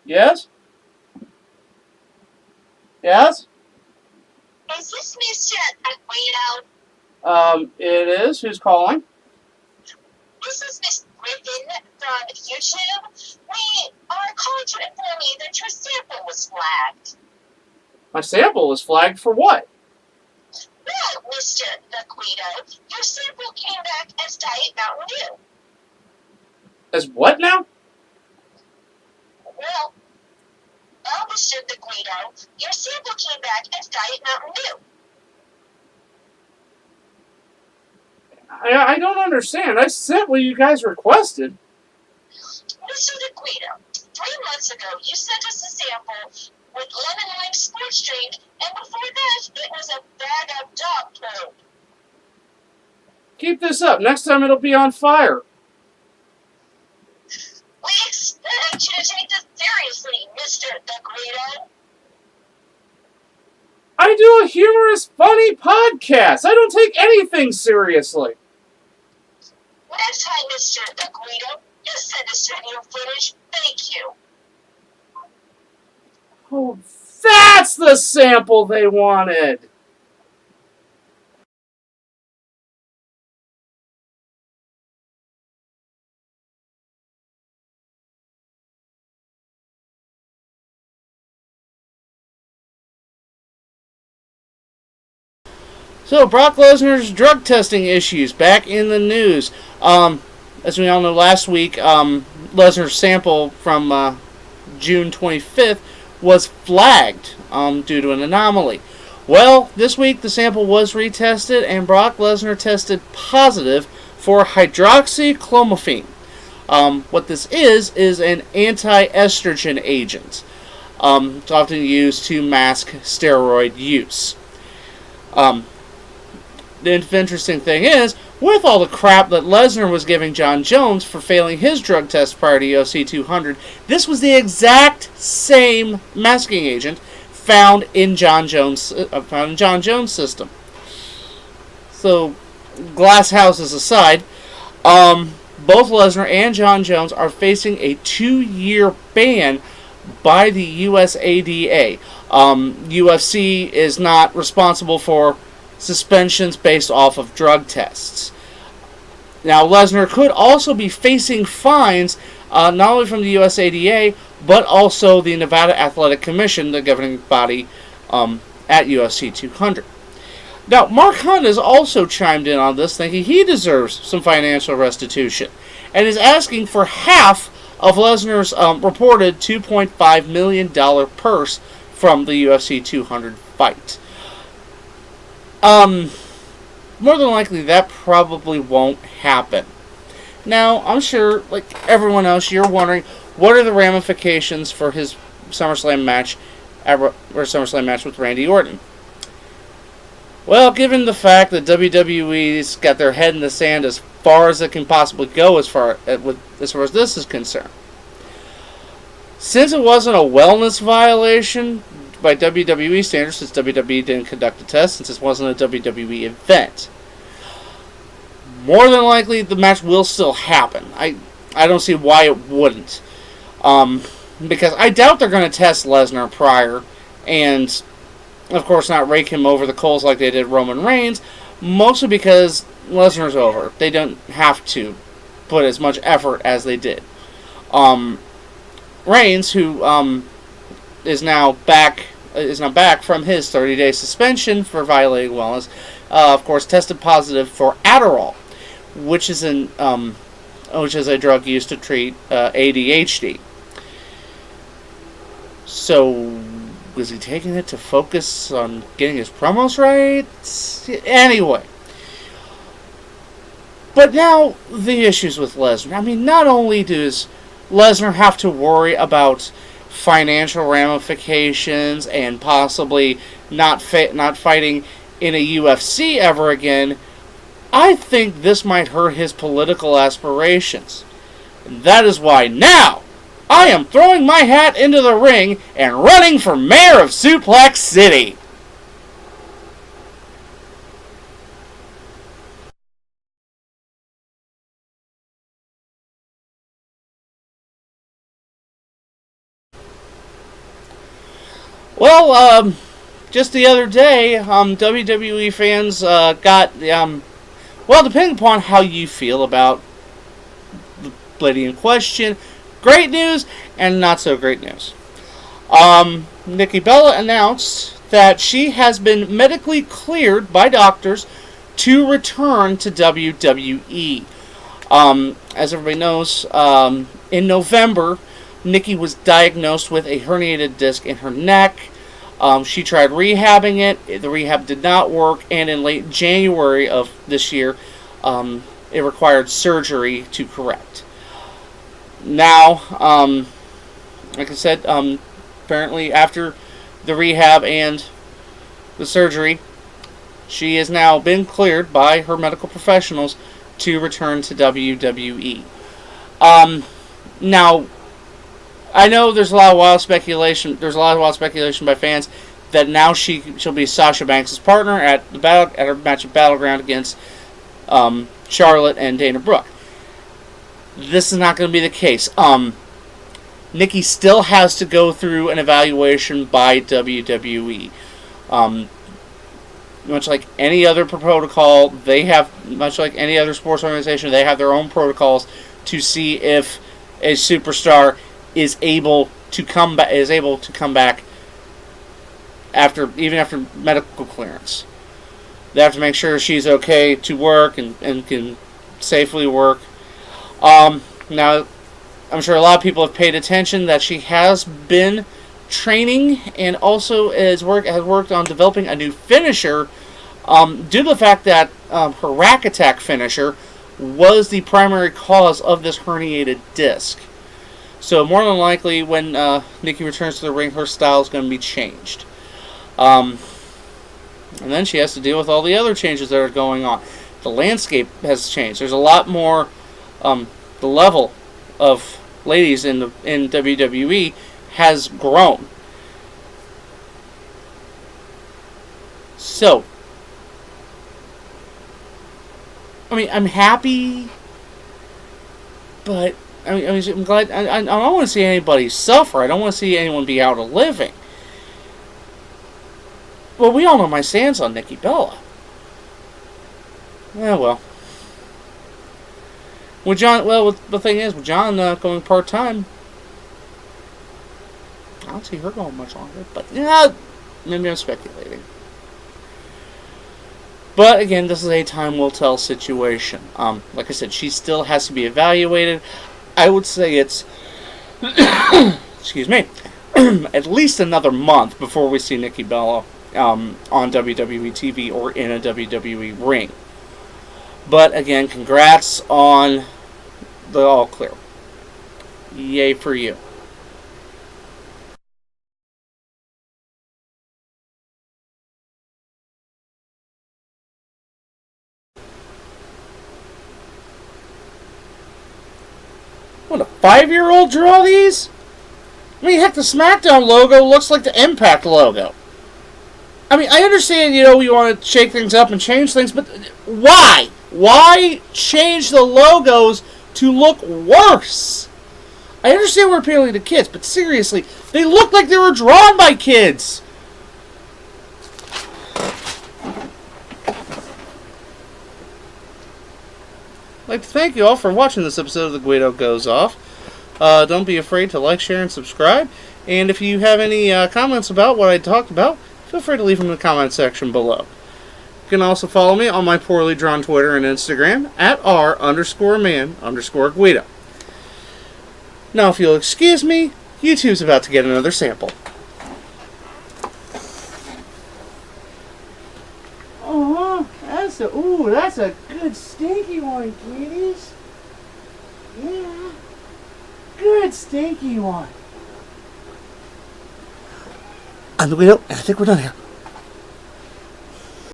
Yes? Yes? Is this Mr. Aquino? It is. Who's calling? This is Miss Griffin from YouTube. We are calling to inform you that your sample was flagged. My sample was flagged for what? Well, Mr. Aquino, your sample came back as Diet Mountain Dew. As what now? Well, Mr. Aquino, your sample came back as Diet Mountain Dew. I don't understand. I sent what you guys requested. Mr. Aquino, 3 months ago, you sent us a sample with lemon lime sports drink, and before that, it was a bag of dog poop. Keep this up. Next time it'll be on fire. We expect you to take this seriously, Mr. Aquino. I do a humorous, funny podcast. I don't take anything seriously. Next time, Mr. Aquino, just send us your new footage. Thank you. Oh, that's the sample they wanted. So, Brock Lesnar's drug testing issues back in the news. As we all know, last week, Lesnar's sample from June 25th was flagged due to an anomaly. Well, this week the sample was retested, and Brock Lesnar tested positive for hydroxychloroquine. What this is an anti-estrogen agent. It's often used to mask steroid use. The interesting thing is, with all the crap that Lesnar was giving Jon Jones for failing his drug test prior to UFC 200, this was the exact same masking agent found in Jon Jones' system. So, glass houses aside, both Lesnar and Jon Jones are facing a 2-year ban by the USADA. UFC is not responsible for suspensions based off of drug tests. Now, Lesnar could also be facing fines not only from the USADA, but also the Nevada Athletic Commission, the governing body at UFC 200. Now, Mark Hunt has also chimed in on this, thinking he deserves some financial restitution, and is asking for half of Lesnar's reported $2.5 million purse from the UFC 200 fight. More than likely, that probably won't happen. Now, I'm sure, like everyone else, you're wondering, what are the ramifications for his SummerSlam match, with Randy Orton? Well, given the fact that WWE's got their head in the sand as far as it can possibly go as far as this is concerned, since it wasn't a wellness violation by WWE standards, since WWE didn't conduct a test, since this wasn't a WWE event, more than likely the match will still happen. I don't see why it wouldn't. Because I doubt they're going to test Lesnar prior, and of course not rake him over the coals like they did Roman Reigns, mostly because Lesnar's over. They don't have to put as much effort as they did. Reigns, who is now back from his 30-day suspension for violating wellness, of course tested positive for Adderall, which is a drug used to treat ADHD. So, was he taking it to focus on getting his promos right? Anyway. But now, the issues with Lesnar. I mean, not only does Lesnar have to worry about financial ramifications and possibly not fighting in a UFC ever again, I think this might hurt his political aspirations. And that is why now I am throwing my hat into the ring and running for mayor of Suplex City. Well, just the other day, WWE fans got well, depending upon how you feel about the lady in question, great news and not so great news. Nikki Bella announced that she has been medically cleared by doctors to return to WWE. As everybody knows, in November, Nikki was diagnosed with a herniated disc in her neck. She tried rehabbing it. The rehab did not work, and in late January of this year, it required surgery to correct. Now, like I said, apparently after the rehab and the surgery, she has now been cleared by her medical professionals to return to WWE. Now, I know there's a lot of wild speculation. There's a lot of wild speculation by fans that now she'll be Sasha Banks' partner at her match at Battleground against Charlotte and Dana Brooke. This is not going to be the case. Nikki still has to go through an evaluation by WWE. Much like any other protocol, much like any other sports organization, they have their own protocols to see if a superstar is able to come back even after medical clearance. They have to make sure she's okay to work and can safely work. Now, I'm sure a lot of people have paid attention that she has been training and also has worked on developing a new finisher due to the fact that her rack attack finisher was the primary cause of this herniated disc. So more than likely, when Nikki returns to the ring, her style is going to be changed. And then she has to deal with all the other changes that are going on. The landscape has changed. There's a lot more. The level of ladies in WWE has grown. So, I mean, I'm happy, but I'm glad. I don't want to see anybody suffer. I don't want to see anyone be out of living. Well, we all know my stance on Nikki Bella. Yeah, well. With John, the thing is, with John going part-time, I don't see her going much longer. But, yeah, maybe I'm speculating. But, again, this is a time-will-tell situation. Like I said, she still has to be evaluated. I would say it's, excuse me, at least another month before we see Nikki Bella on WWE TV or in a WWE ring. But again, congrats on the all clear. Yay for you. What, a 5-year-old draw these? I mean, heck, the SmackDown logo looks like the Impact logo. I mean, I understand, you want to shake things up and change things, but why? Why change the logos to look worse? I understand we're appealing to kids, but seriously, they look like they were drawn by kids. I'd like to thank you all for watching this episode of The Guido Goes Off. Don't be afraid to like, share, and subscribe. And if you have any comments about what I talked about, feel free to leave them in the comment section below. You can also follow me on my poorly drawn Twitter and Instagram at r_man_Guido. Now, if you'll excuse me, YouTube's about to get another sample. That's a good stinky one, kiddies. Yeah, good stinky one. I'm the Guido, and I think we're done here.